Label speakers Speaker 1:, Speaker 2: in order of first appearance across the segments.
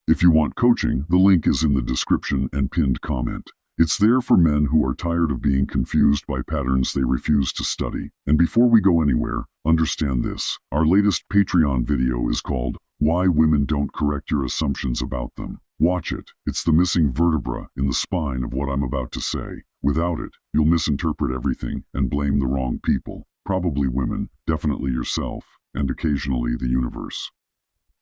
Speaker 1: If you want coaching, the link is in the description and pinned comment. It's there for men who are tired of being confused by patterns they refuse to study. And before we go anywhere, understand this. Our latest Patreon video is called Why Women Don't Correct Your Assumptions About Them. Watch it. It's the missing vertebra in the spine of what I'm about to say. Without it, you'll misinterpret everything and blame the wrong people. Probably women, definitely yourself, and occasionally the universe.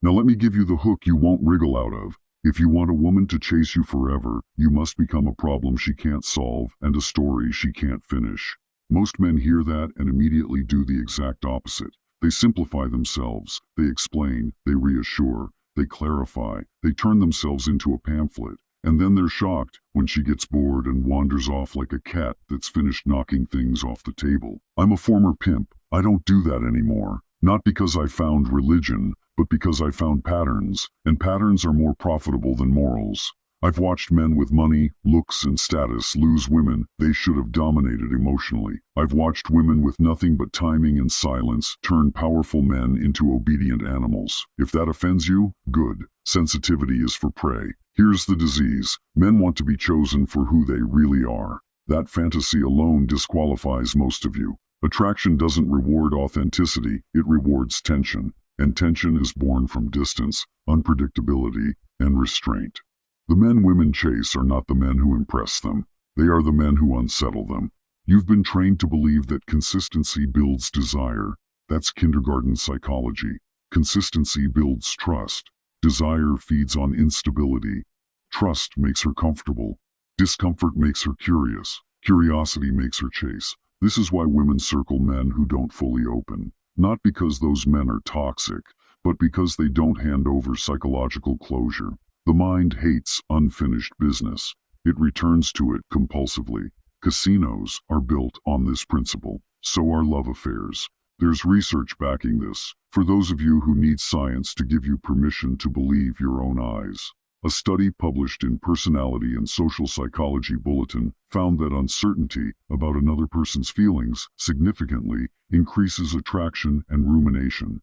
Speaker 1: Now let me give you the hook you won't wriggle out of. If you want a woman to chase you forever, you must become a problem she can't solve and a story she can't finish. Most men hear that and immediately do the exact opposite. They simplify themselves, they explain, they reassure, they clarify, they turn themselves into a pamphlet, and then they're shocked when she gets bored and wanders off like a cat that's finished knocking things off the table. I'm a former pimp. I don't do that anymore. Not because I found religion, but because I found patterns, and patterns are more profitable than morals. I've watched men with money, looks, and status lose women they should have dominated emotionally. I've watched women with nothing but timing and silence turn powerful men into obedient animals. If that offends you, good. Sensitivity is for prey. Here's the disease. Men want to be chosen for who they really are. That fantasy alone disqualifies most of you. Attraction doesn't reward authenticity, it rewards tension. And tension is born from distance, unpredictability, and restraint. The men women chase are not the men who impress them. They are the men who unsettle them. You've been trained to believe that consistency builds desire. That's kindergarten psychology. Consistency builds trust. Desire feeds on instability. Trust makes her comfortable. Discomfort makes her curious. Curiosity makes her chase. This is why women circle men who don't fully open. Not because those men are toxic, but because they don't hand over psychological closure. The mind hates unfinished business. It returns to it compulsively. Casinos are built on this principle. So are love affairs. There's research backing this, for those of you who need science to give you permission to believe your own eyes. A study published in Personality and Social Psychology Bulletin found that uncertainty about another person's feelings significantly increases attraction and rumination.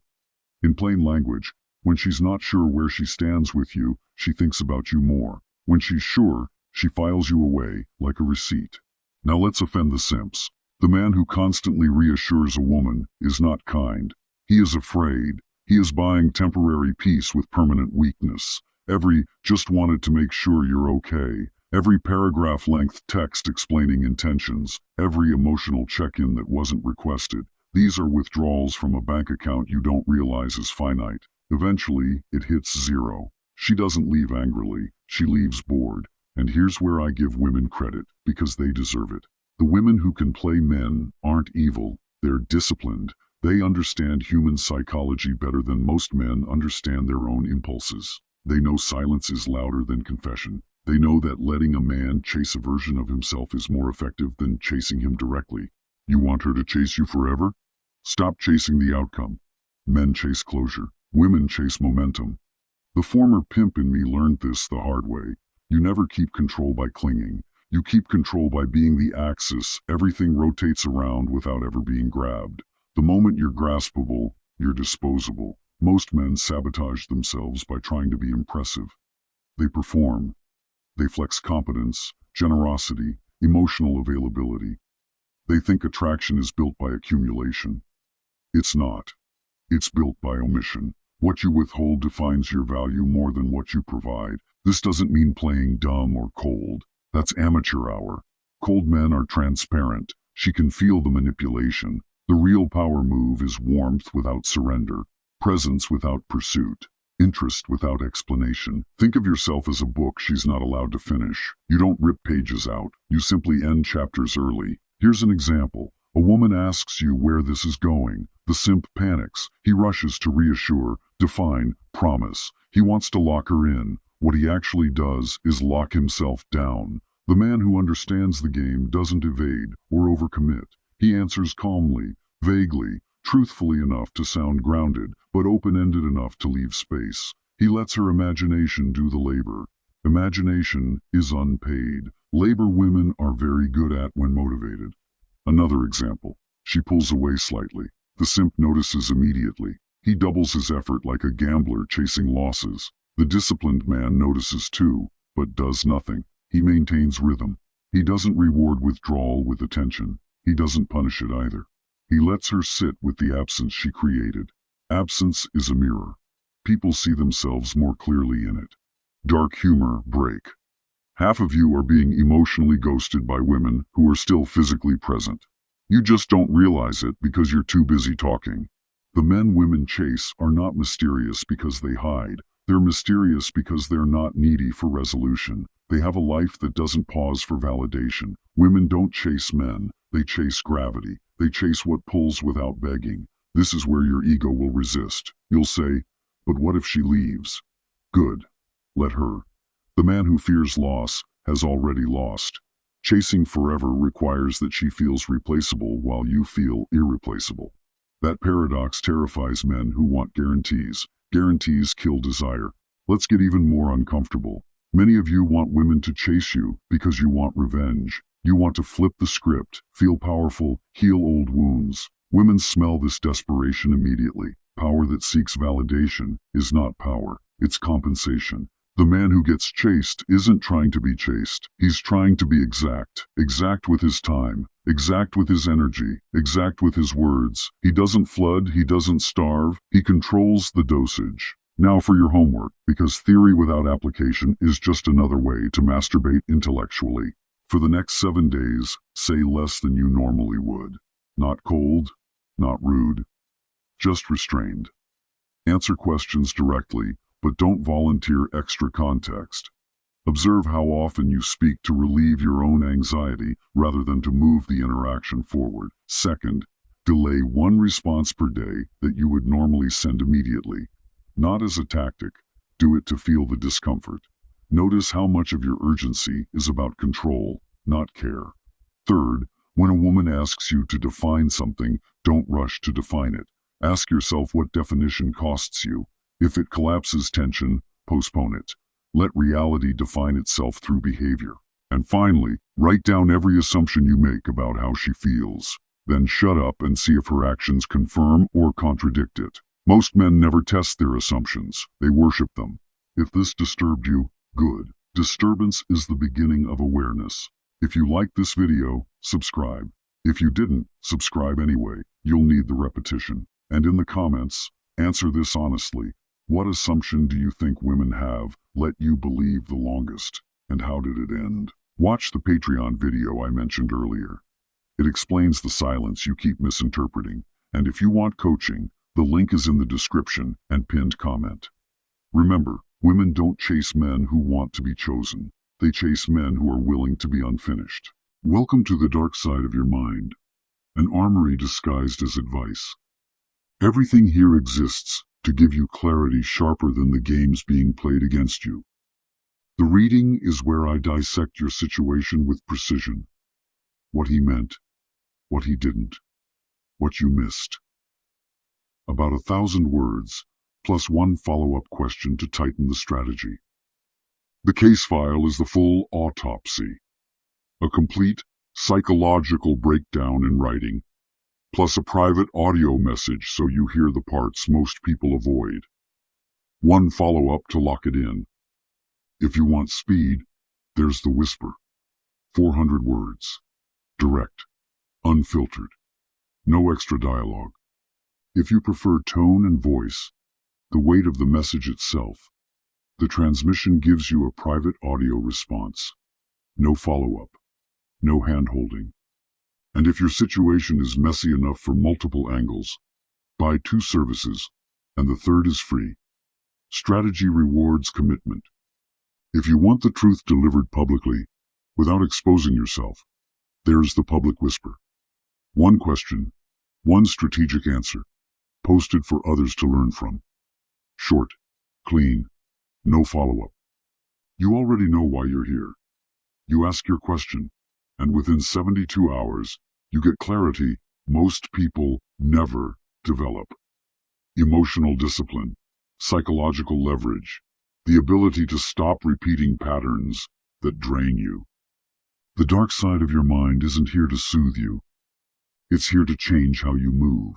Speaker 1: In plain language, when she's not sure where she stands with you, she thinks about you more. When she's sure, she files you away like a receipt. Now let's offend the simps. The man who constantly reassures a woman is not kind. He is afraid. He is buying temporary peace with permanent weakness. Every "just wanted to make sure you're okay," every paragraph-length text explaining intentions, every emotional check-in that wasn't requested. These are withdrawals from a bank account you don't realize is finite. Eventually, it hits zero. She doesn't leave angrily, she leaves bored. And here's where I give women credit, because they deserve it. The women who can play men aren't evil, they're disciplined. They understand human psychology better than most men understand their own impulses. They know silence is louder than confession. They know that letting a man chase a version of himself is more effective than chasing him directly. You want her to chase you forever? Stop chasing the outcome. Men chase closure. Women chase momentum. The former pimp in me learned this the hard way. You never keep control by clinging. You keep control by being the axis. Everything rotates around without ever being grabbed. The moment you're graspable, you're disposable. Most men sabotage themselves by trying to be impressive. They perform. They flex competence, generosity, emotional availability. They think attraction is built by accumulation. It's not. It's built by omission. What you withhold defines your value more than what you provide. This doesn't mean playing dumb or cold. That's amateur hour. Cold men are transparent. She can feel the manipulation. The real power move is warmth without surrender. Presence without pursuit. Interest without explanation. Think of yourself as a book she's not allowed to finish. You don't rip pages out. You simply end chapters early. Here's an example. A woman asks you where this is going. The simp panics. He rushes to reassure, define, promise. He wants to lock her in. What he actually does is lock himself down. The man who understands the game doesn't evade or overcommit. He answers calmly, vaguely, truthfully enough to sound grounded, but open-ended enough to leave space. He lets her imagination do the labor. Imagination is unpaid. Labor women are very good at when motivated. Another example. She pulls away slightly. The simp notices immediately. He doubles his effort like a gambler chasing losses. The disciplined man notices too, but does nothing. He maintains rhythm. He doesn't reward withdrawal with attention. He doesn't punish it either. He lets her sit with the absence she created. Absence is a mirror. People see themselves more clearly in it. Dark humor break. Half of you are being emotionally ghosted by women who are still physically present. You just don't realize it because you're too busy talking. The men women chase are not mysterious because they hide. They're mysterious because they're not needy for resolution. They have a life that doesn't pause for validation. Women don't chase men. They chase gravity. They chase what pulls without begging. This is where your ego will resist. You'll say, but what if she leaves? Good. Let her. The man who fears loss has already lost. Chasing forever requires that she feels replaceable while you feel irreplaceable. That paradox terrifies men who want guarantees. Guarantees kill desire. Let's get even more uncomfortable. Many of you want women to chase you because you want revenge. You want to flip the script, feel powerful, heal old wounds. Women smell this desperation immediately. Power that seeks validation is not power, it's compensation. The man who gets chased isn't trying to be chased. He's trying to be exact. Exact with his time. Exact with his energy. Exact with his words. He doesn't flood. He doesn't starve. He controls the dosage. Now for your homework, because theory without application is just another way to masturbate intellectually. For the next 7 days, say less than you normally would. Not cold, not rude, just restrained. Answer questions directly, but don't volunteer extra context. Observe how often you speak to relieve your own anxiety rather than to move the interaction forward. Second, delay one response per day that you would normally send immediately. Not as a tactic, do it to feel the discomfort. Notice how much of your urgency is about control, not care. Third, when a woman asks you to define something, don't rush to define it. Ask yourself what definition costs you. If it collapses tension, postpone it. Let reality define itself through behavior. And finally, write down every assumption you make about how she feels. Then shut up and see if her actions confirm or contradict it. Most men never test their assumptions. They worship them. If this disturbed you, good. Disturbance is the beginning of awareness. If you liked this video, subscribe. If you didn't, subscribe anyway. You'll need the repetition. And in the comments, answer this honestly. What assumption do you think women have let you believe the longest? And how did it end? Watch the Patreon video I mentioned earlier. It explains the silence you keep misinterpreting. And if you want coaching, the link is in the description and pinned comment. Remember, women don't chase men who want to be chosen. They chase men who are willing to be unfinished. Welcome to the dark side of your mind, an armory disguised as advice. Everything here exists to give you clarity sharper than the games being played against you. The reading is where I dissect your situation with precision. What he meant, what he didn't, what you missed. About 1,000 words, plus one follow-up question to tighten the strategy. The case file is the full autopsy. A complete psychological breakdown in writing, plus a private audio message so you hear the parts most people avoid. One follow-up to lock it in. If you want speed, there's the whisper. 400 words. Direct. Unfiltered. No extra dialogue. If you prefer tone and voice, the weight of the message itself, the transmission gives you a private audio response. No follow-up. No hand-holding. And if your situation is messy enough for multiple angles, buy 2 services, and the third is free. Strategy rewards commitment. If you want the truth delivered publicly, without exposing yourself, there's the public whisper. One question, one strategic answer, posted for others to learn from. Short, clean, no follow-up. You already know why you're here. You ask your question, and within 72 hours, you get clarity most people never develop. Emotional discipline, psychological leverage, the ability to stop repeating patterns that drain you. The dark side of your mind isn't here to soothe you. It's here to change how you move.